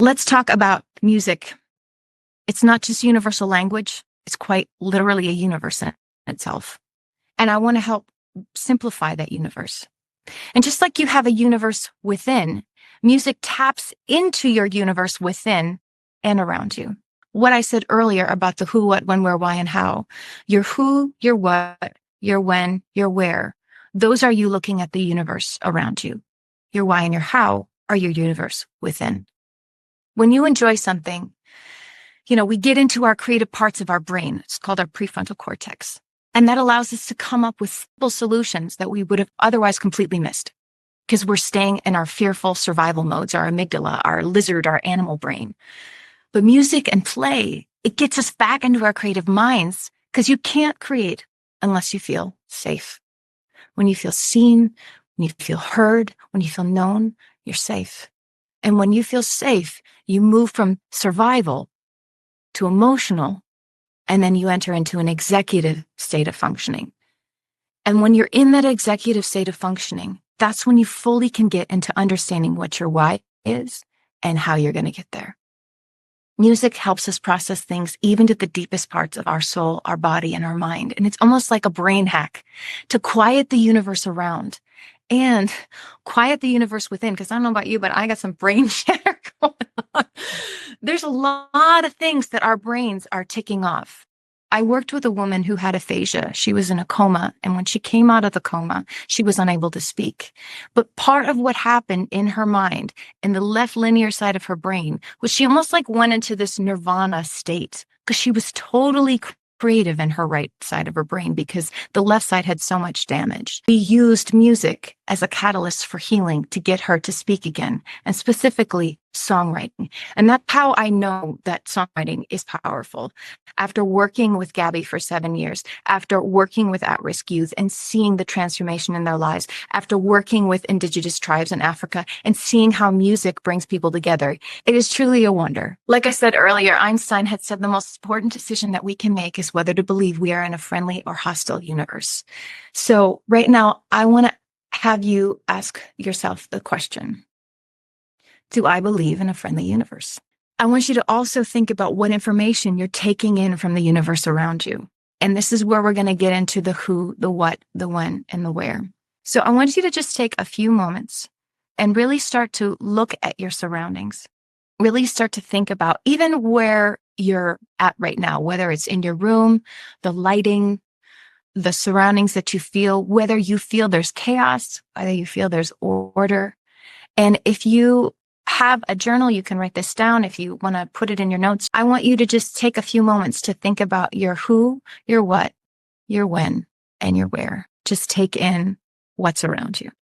Let's talk about music. It's not just universal language. It's quite literally a universe in itself. And I want to help simplify that universe. And just like you have a universe within, music taps into your universe within and around you. What I said earlier about the who, what, when, where, why, and how. Your who, your what, your when, your where. Those are you looking at the universe around you. Your why and your how are your universe within. When you enjoy something, we get into our creative parts of our brain. It's called our prefrontal cortex. And that allows us to come up with simple solutions that we would have otherwise completely missed because we're staying in our fearful survival modes, our amygdala, our lizard, our animal brain. But music and play, it gets us back into our creative minds because you can't create unless you feel safe. When you feel seen, when you feel heard, when you feel known, you're safe. And when you feel safe, you move from survival to emotional, and then you enter into an executive state of functioning. And when you're in that executive state of functioning, that's when you fully can get into understanding what your why is and how you're going to get there. Music helps us process things even to the deepest parts of our soul, our body, and our mind. And it's almost like a brain hack to quiet the universe around and quiet the universe within. Because I don't know about you, but I got some brain chatter going on. There's a lot of things that our brains are ticking off. I worked with a woman who had aphasia. She was in a coma. And when she came out of the coma, she was unable to speak. But part of what happened in her mind, in the left linear side of her brain, was she almost like went into this nirvana state because she was totally creative in her right side of her brain because the left side had so much damage. We used music as a catalyst for healing to get her to speak again, and specifically songwriting. And that's how I know that songwriting is powerful. After working with Gabby for 7 years, after working with at-risk youth and seeing the transformation in their lives, after working with indigenous tribes in Africa and seeing how music brings people together, it is truly a wonder. Like I said earlier, Einstein had said the most important decision that we can make is whether to believe we are in a friendly or hostile universe. So right now, I want to have you ask yourself the question, do I believe in a friendly universe? I want you to also think about what information you're taking in from the universe around you. And this is where we're going to get into the who, the what, the when, and the where. So I want you to just take a few moments and really start to look at your surroundings. Really start to think about even where you're at right now, whether it's in your room, the lighting, the surroundings that you feel, whether you feel there's chaos, whether you feel there's order. And if you have a journal, you can write this down. If you want to put it in your notes, I want you to just take a few moments to think about your who, your what, your when, and your where. Just take in what's around you.